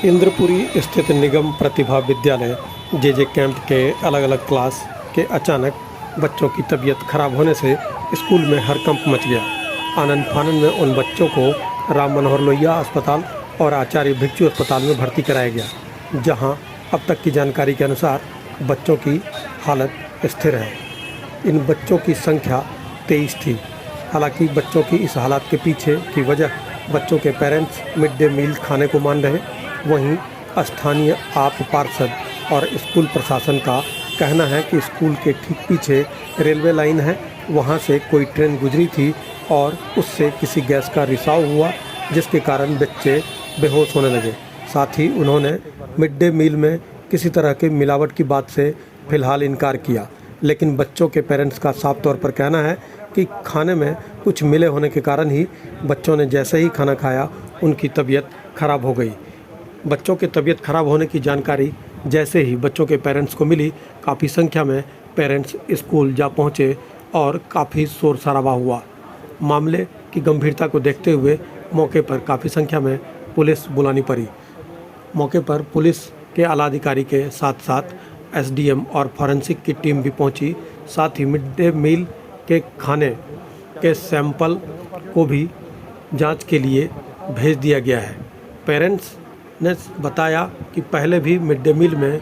इंद्रपुरी स्थित निगम प्रतिभा विद्यालय जे कैंप के अलग अलग क्लास के अचानक बच्चों की तबीयत खराब होने से स्कूल में हड़कंप मच गया। आनंद फानंद में उन बच्चों को राम मनोहर लोहिया अस्पताल और आचार्य भिक्षु अस्पताल में भर्ती कराया गया, जहां अब तक की जानकारी के अनुसार बच्चों की हालत स्थिर है। इन बच्चों की संख्या 23 थी। हालांकि बच्चों की इस हालत के पीछे की वजह बच्चों के पेरेंट्स मिड डे मील खाने को मान रहे। वहीं स्थानीय आप पार्षद और स्कूल प्रशासन का कहना है कि स्कूल के ठीक पीछे रेलवे लाइन है, वहां से कोई ट्रेन गुजरी थी और उससे किसी गैस का रिसाव हुआ, जिसके कारण बच्चे बेहोश होने लगे। साथ ही उन्होंने मिड डे मील में किसी तरह के मिलावट की बात से फिलहाल इनकार किया, लेकिन बच्चों के पेरेंट्स का साफ तौर पर कहना है कि खाने में कुछ मिले होने के कारण ही बच्चों ने जैसे ही खाना खाया उनकी तबीयत खराब हो गई। बच्चों के तबीयत खराब होने की जानकारी जैसे ही बच्चों के पेरेंट्स को मिली, काफ़ी संख्या में पेरेंट्स स्कूल जा पहुंचे और काफ़ी शोर शराबा हुआ। मामले की गंभीरता को देखते हुए मौके पर काफ़ी संख्या में पुलिस बुलानी पड़ी। मौके पर पुलिस के आला अधिकारी के साथ साथ एसडीएम और फॉरेंसिक की टीम भी पहुंची। साथ ही मिड डे मील के खाने के सैंपल को भी जांच के लिए भेज दिया गया है। पेरेंट्स ने बताया कि पहले भी मिड डे मील में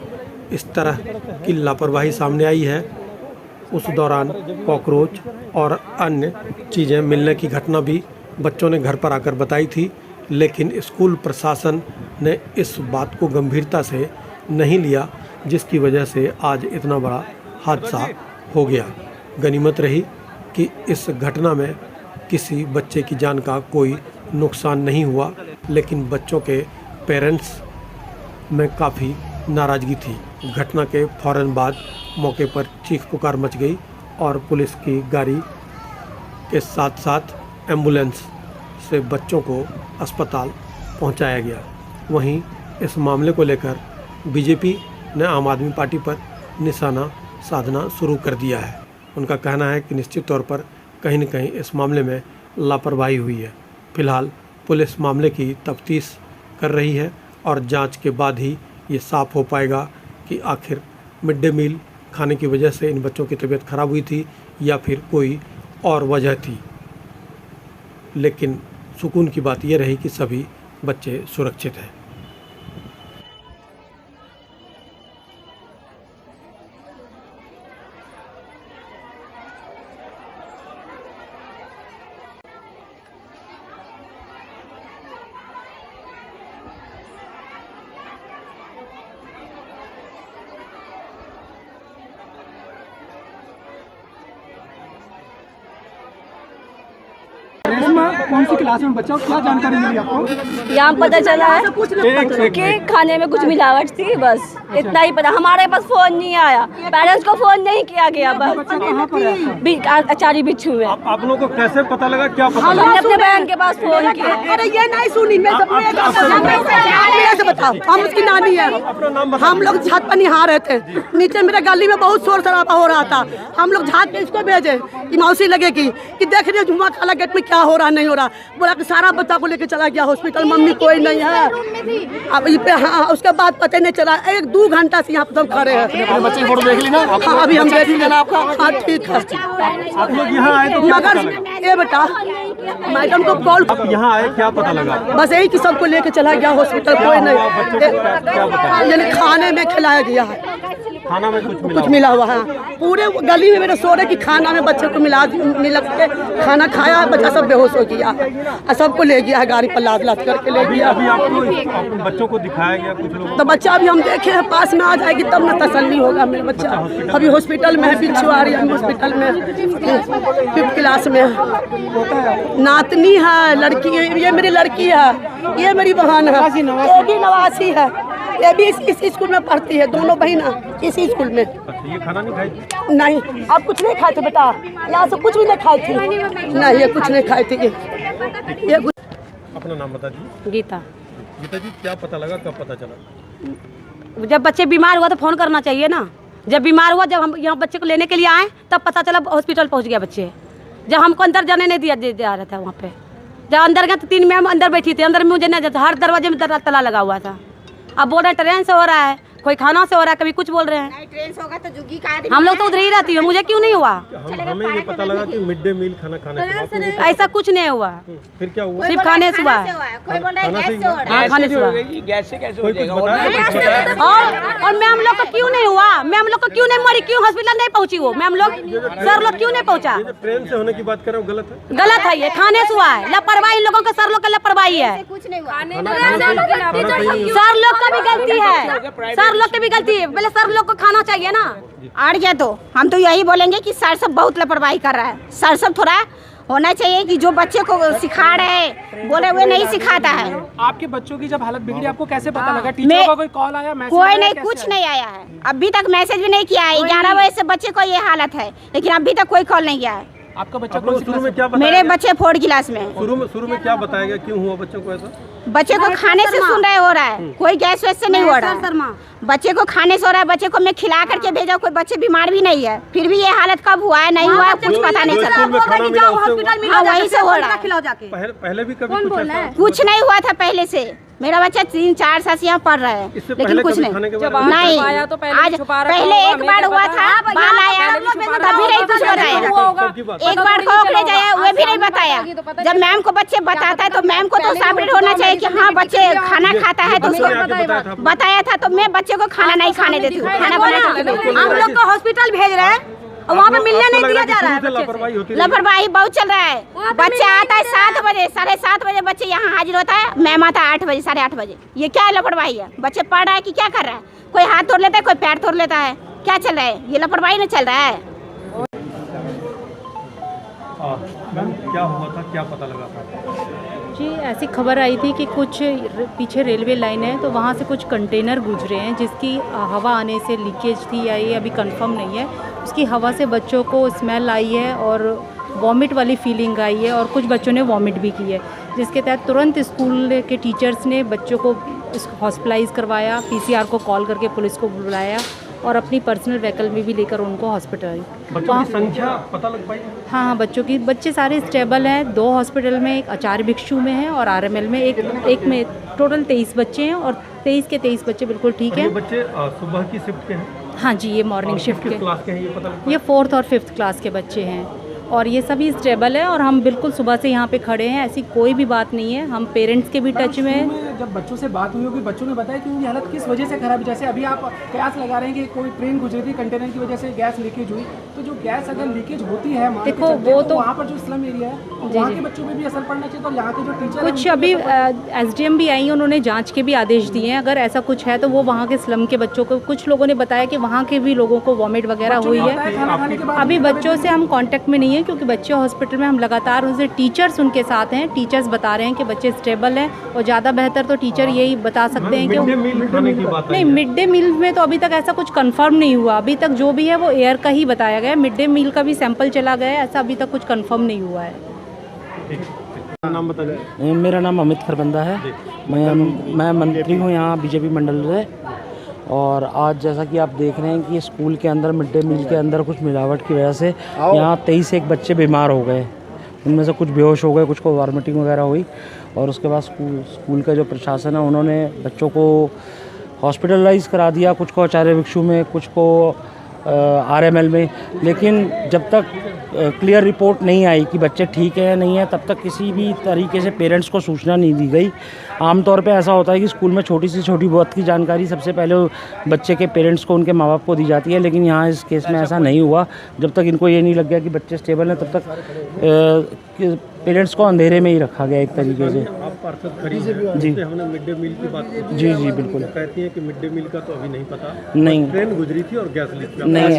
इस तरह की लापरवाही सामने आई है। उस दौरान कॉकरोच और अन्य चीज़ें मिलने की घटना भी बच्चों ने घर पर आकर बताई थी, लेकिन स्कूल प्रशासन ने इस बात को गंभीरता से नहीं लिया, जिसकी वजह से आज इतना बड़ा हादसा हो गया। गनीमत रही कि इस घटना में किसी बच्चे की जान का कोई नुकसान नहीं हुआ, लेकिन बच्चों के पेरेंट्स में काफ़ी नाराज़गी थी। घटना के फ़ौरन बाद मौके पर चीख पुकार मच गई और पुलिस की गाड़ी के साथ साथ एम्बुलेंस से बच्चों को अस्पताल पहुंचाया गया। वहीं इस मामले को लेकर बीजेपी ने आम आदमी पार्टी पर निशाना साधना शुरू कर दिया है। उनका कहना है कि निश्चित तौर पर कहीं न कहीं इस मामले में लापरवाही हुई है। फिलहाल पुलिस मामले की तफ्तीश कर रही है और जांच के बाद ही ये साफ हो पाएगा कि आखिर मिड डे मील खाने की वजह से इन बच्चों की तबीयत खराब हुई थी या फिर कोई और वजह थी। लेकिन सुकून की बात यह रही कि सभी बच्चे सुरक्षित हैं। कौन सी क्लास में बच्चा, क्या जानकारी मिली आपको? यहाँ पता चला है कि खाने में कुछ मिलावट थी, बस इतना ही पता। हमारे पास फोन नहीं आया, पेरेंट्स को फोन नहीं किया गया। बस आचार्य भिक्षु में। आप लोगों को कैसे पता लगा, क्या पता हमने अपने बहन के पास फोन किया। अरे ये नहीं सुनी, मैं से बताओ, हम उसकी नानी है। हम लोग छत पर नहा रहे थे, नीचे मेरे गली में बहुत शोर शराबा हो रहा था। हम लोग झाँक के इसको भेजे कि मौसी लगेगी कि देख रही जुम्मा खाला गेट में क्या हो रहा नहीं हो रहा। बोला कि सारा बच्चा को लेके चला गया हॉस्पिटल, मम्मी कोई नहीं है। अब ये पे हाँ, उसके बाद पता नहीं चला। 1-2 घंटा से यहाँ पर सब खड़े हैं। बच्चे की फोटो देख ली ना? हाँ, अभी हम देख लेना आपका। हाँ ठीक है। आप लोग यहाँ आए तो क्या पता मगर लगा? ये बेटा मैडम को कॉल, आप यहाँ आए क्या पता लगा? बस यही कि सबको लेके चला गया हॉस्पिटल, कोई नहीं। यानी खाने में खिलाया गया है, खाना में कुछ मिला हुआ है। पूरे गली में मेरे सो रहे कि खाना में बच्चे को मिला के खाना खाया, बच्चा सब बेहोश हो गया और सबको ले गया है गाड़ी पर लाद करके ले गया। अभी आपको बच्चों को दिखाया गया कुछ लोगों तो बच्चा अभी हम देखे हैं, पास में आ जाएगी तब ना तसल्ली होगा। मेरा बच्चा अभी हॉस्पिटल में है, पिछुआरी हॉस्पिटल में 5th क्लास में है। नातनी है, लड़की, ये मेरी लड़की है, ये मेरी बहन है, ये भी नवासी है, ये भी इस स्कूल में पढ़ती है। दोनों बहन इसी स्कूल में। ये खाना नहीं खाई? नहीं, आप कुछ नहीं खाए थे बेटा, यहाँ से कुछ भी नहीं खाई थी। नहीं, ये कुछ नहीं खाई थी। ये अपना नाम बता दीजिए। गीता। गीता जी, क्या पता लगा, कब पता चला? जब बच्चे बीमार हुआ तो फ़ोन करना चाहिए ना। जब बीमार हुआ, जब हम यहाँ बच्चे को लेने के लिए आए तब पता चला हॉस्पिटल पहुँच गया बच्चे। जब हमको अंदर जाने नहीं दिया रहा था वहाँ पे, जब अंदर गए तो 3 मैम अंदर बैठी थी। अंदर में मुझे नहीं जाता, हर दरवाजे में ताला लगा हुआ था। अब बोल रहे हैं ट्रेन से हो रहा है, कोई खाना से हो रहा है, कभी कुछ बोल रहे हैं। ट्रेन से होगा तो जुग्गी का आदमी हम लोग तो उधर ही रहती है, मुझे क्यों नहीं हुआ? हमें ये पता लगा कि मिड डे मील खाना खाने के बाद ऐसा कुछ नहीं हुआ, फिर क्या हुआ? सिर्फ खाने से हुआ। कोई बोल रहा है गैस से हो रहा है। हाँ, खाने से हुआ। गैस से कैसे हो कोई कुछ जाएगा? बताया? और मैम लोग को क्यों नहीं हुआ? मैम लोग को क्यों नहीं मरी? क्यों हॉस्पिटल नहीं पहुंची वो मैम लोग? सर लोग क्यों नहीं पहुंचा? ये जो ट्रेन से होने की बात कर रहे हो गलत है। गलत है, ये खाने से हुआ है। लापरवाही लोगों का, सर लोग का लापरवाही है। कुछ नहीं हुआ। सर लोग का भी गलती है, सर लोग की भी गलती है। पहले सर लोग को खाना चाहिए ना। और क्या, तो हम तो यही बोलेंगे कि सर सब बहुत लापरवाही कर रहा है। सर सब थोड़ा होना चाहिए कि जो बच्चे को सिखा रहे हैं बोले वो नहीं सिखाता है। आपके बच्चों की जब हालत बिगड़ी आपको कैसे पता लगा? टीचर को कोई कॉल आया, मैसेज कोई आया, नहीं, कैसे कुछ आया? नहीं आया है। अभी तक मैसेज भी नहीं किया है। 11 बजे से बच्चे को ये हालत है, लेकिन अभी तक कोई कॉल नहीं गया है। आपका बच्चा आप लोग शुरू में क्या बताया मेरे गया? बच्चे 4th क्लास में। शुरू में क्या बताया गया, क्यों हुआ बच्चों को ऐसा? बच्चे को खाने से सुन रहे हो रहा है, कोई गैस वैस से नहीं हो रहा है। बच्चे को खाने से हो रहा है। बच्चे को मैं खिला करके भेजा, कोई बच्चे बीमार भी नहीं है, फिर भी ये हालत कब हुआ है नहीं हुआ है कुछ पता नहीं जो चला। स्कूल में खाना मिला उससे हाँ, वहीं से हो रहा है। खिलाओ जाके। पहले भी कभी कुछ ऐसा? कुछ नहीं हुआ था पहले से। मेरा बच्चा 3-4 साल से यहाँ पढ़ रहा है, इससे लेकिन पहले कुछ कभी नहीं। खाने के बारे में नहीं, आज पहले एक बार हुआ था, बाल आया तभी नहीं कुछ बताया। एक बार खोखले जाया वो भी नहीं बताया। जब मैम को बच्चे बताता है तो मैम को तो साबित होना चाहिए कि हाँ बच्चे खाना खाता है, तो उसको बताया था। तो मैं बच्चे को खाना नहीं खाने देती हूँ, खाना बना के देती हूँ। हम लोग को हॉस्पिटल भेज रहे हैं और वहाँ पे मिलने नहीं दिया जा रहा है। लापरवाही होती है। लापरवाही बहुत चल रहा है। बच्चा आता है 7 बजे, 7:30 बजे बच्चे यहाँ हाजिर होता है। मैम आता है 8 बजे, 8:30 बजे। ये क्या लापरवाही है? बच्चे पढ़ रहा है कि क्या कर रहा है? कोई हाथ तोड़ लेता है, कोई पैर तोड़ लेता है, क्या चल रहा है? ये लापरवाही नहीं चल रहा है। मैम क्या हुआ था, क्या पता लगा था? जी, ऐसी खबर आई थी कि कुछ पीछे रेलवे लाइन है तो वहाँ से कुछ कंटेनर गुजरे हैं जिसकी हवा आने से लीकेज थी या ये अभी कंफर्म नहीं है। उसकी हवा से बच्चों को स्मेल आई है और वॉमिट वाली फीलिंग आई है और कुछ बच्चों ने वॉमिट भी की है, जिसके तहत तुरंत स्कूल के टीचर्स ने बच्चों को हॉस्पिटलाइज करवाया, पीसीआर को कॉल करके पुलिस को बुलाया और अपनी पर्सनल व्हीकल में भी लेकर उनको हॉस्पिटल। बच्चों की संख्या पता लग पाई? हाँ, बच्चे सारे स्टेबल हैं। 2 हॉस्पिटल में, एक आचार्य भिक्षु में है और आरएमएल में एक में टोटल 23 बच्चे हैं और 23 के 23 बच्चे बिल्कुल ठीक ये हैं। बच्चे सुबह की शिफ्ट के हैं? हाँ जी, ये मॉर्निंग शिफ्ट किस के, क्लास के हैं ये पता लग ये 4th और 5th क्लास के बच्चे हैं और ये सभी स्टेबल है और हम बिल्कुल सुबह से यहाँ पे खड़े हैं, ऐसी कोई भी बात नहीं है। हम पेरेंट्स के भी टच में हैं। जब बच्चों से बात हुई होगी, बच्चों ने बताया कि उनकी हालत किस वजह से खराब है। जैसे अभी आप कयास लगा रहे हैं कि कोई ट्रेन गुजरी थी, कंटेनर की वजह से गैस लीकेज हुई, तो जो गैस अगर लीकेज होती है मान के देखो, चलते, वो तो तो वहाँ पर जो स्लम एरिया है वहाँ के बच्चों पे भी असर पड़ना चाहिए। और यहाँ के जो टीचर कुछ अभी एसडीएम भी आई, उन्होंने जांच के भी आदेश दिए हैं। अगर ऐसा कुछ है तो वो वहाँ के स्लम के बच्चों को, कुछ लोगों ने बताया कि वहाँ के भी लोगों को वॉमिट वगैरह हुई है। खाना खाने के बाद अभी बच्चों से हम कांटेक्ट में नहीं है क्योंकि बच्चे हॉस्पिटल में, हम लगातार उनसे, टीचर्स उनके साथ हैं, टीचर्स बता रहे हैं कि बच्चे स्टेबल हैं और ज़्यादा बेहतर तो टीचर यही बता सकते हैं कि मिड डे मील खाने की बात नहीं, मिड डे मील में तो अभी तक ऐसा कुछ कंफर्म नहीं हुआ। अभी तक जो भी है वो एयर का ही बताया गया है। मिड डे मील का भी सैंपल चला गया है, ऐसा अभी तक कुछ कंफर्म नहीं हुआ है। नाम बता दें। मेरा नाम अमित खरबंदा है। मैं मंत्री हूँ यहाँ बीजेपी मंडल से। और आज जैसा कि आप देख रहे हैं कि स्कूल के अंदर मिड डे मील के अंदर कुछ मिलावट की वजह से यहाँ 23 एक बच्चे बीमार हो गए। उनमें से कुछ बेहोश हो गए, कुछ को वॉमिटिंग वगैरह हुई और उसके बाद स्कूल का जो प्रशासन है उन्होंने बच्चों को हॉस्पिटलाइज करा दिया, कुछ को आचार्य भिक्षु में, कुछ को आरएमएल में। लेकिन जब तक क्लियर रिपोर्ट नहीं आई कि बच्चे ठीक है या नहीं है, तब तक किसी भी तरीके से पेरेंट्स को सूचना नहीं दी गई। आमतौर पे ऐसा होता है कि स्कूल में छोटी से छोटी बहुत की जानकारी सबसे पहले बच्चे के पेरेंट्स को, उनके माँ बाप को दी जाती है, लेकिन यहाँ इस केस में ऐसा नहीं हुआ। जब तक इनको ये नहीं लग गया कि बच्चे स्टेबल हैं, तब तक पेरेंट्स को अंधेरे में ही रखा गया एक तरीके से। आप पार्षद खड़ी हैं, जी। हमने मिड डे मील की बात की। जी जी बिल्कुल। कहती हैं कि मिड डे मील का तो अभी नहीं पता, नहीं, ट्रेन गुजरी थी और गैस लीक हुआ। नहीं,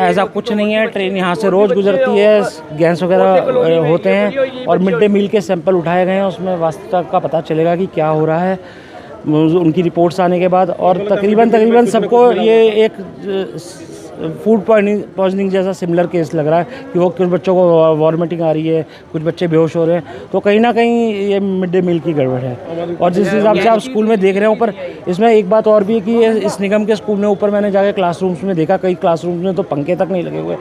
ऐसा कुछ नहीं है। ट्रेन यहाँ से रोज़ गुजरती है, गैस वगैरह होते हैं और मिड डे मील के सैंपल उठाए गए हैं। उसमें वास्तव का पता चलेगा कि क्या हो रहा है उनकी रिपोर्ट्स आने के बाद। और तकरीबन सबको ये एक फूड पॉइजनिंग जैसा सिमिलर केस लग रहा है कि वो कुछ बच्चों को वॉमिटिंग आ रही है, कुछ बच्चे बेहोश हो रहे हैं। तो कहीं ना कहीं ये मिड डे मील की गड़बड़ है। और जिस हिसाब से आप स्कूल में देख रहे हैं ऊपर, इसमें एक बात और भी है कि इस निगम के स्कूल में ऊपर मैंने जाकर क्लासरूम्स में देखा, कई क्लासरूम्स में तो पंखे तक नहीं लगे हुए,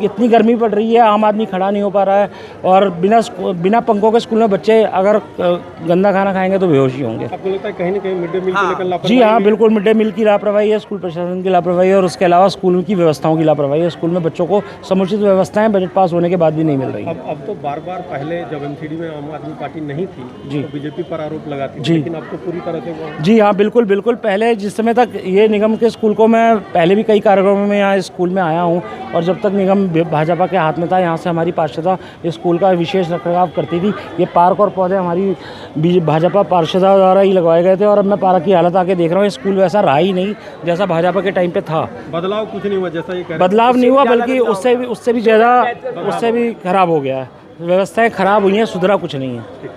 इतनी गर्मी पड़ रही है, आम आदमी खड़ा नहीं हो पा रहा है और बिना पंखों के स्कूल में बच्चे अगर गंदा खाना खाएंगे तो बेहोशी होंगे। आपको लगता है कहीं ना कहीं मिड डे मील को लेकर लापरवाही? जी हाँ, बिल्कुल मिड डे मील की लापरवाही है, स्कूल प्रशासन की लापरवाही है और उसके अलावा स्कूल की व्यवस्थाओं की लापरवाही है। स्कूल में बच्चों को समुचित व्यवस्थाएं बजट पास होने के बाद भी नहीं मिल रही। अब तो बार बार पहले जब एमसीडी में आम आदमी पार्टी नहीं थी जी, तो बीजेपी पर आरोप लगाती थी, जी, लेकिन अब तो पूरी तरह से जी हाँ, बिल्कुल बिल्कुल। पहले जिस समय तक ये निगम के स्कूल को, मैं पहले भी कई कार्यक्रमों में यहाँ स्कूल में आया हूँ और जब तक निगम भाजपा के हाथ में था, यहाँ से हमारी पार्षदा इस स्कूल का विशेष रखरखाव करती थी। ये पार्क और पौधे हमारी भाजपा पार्षदा द्वारा ही लगवाए गए थे और अब मैं पार्क की हालत आके देख रहा हूँ, स्कूल वैसा रहा ही नहीं जैसा भाजपा के टाइम पे था। बदलाव कुछ नहीं हुआ जैसा ये कह रहे हैं। बदलाव नहीं हुआ, बल्कि उससे भी ज़्यादा, उससे भी खराब हो गया है। व्यवस्थाएं खराब हुई हैं, सुधरा कुछ नहीं है।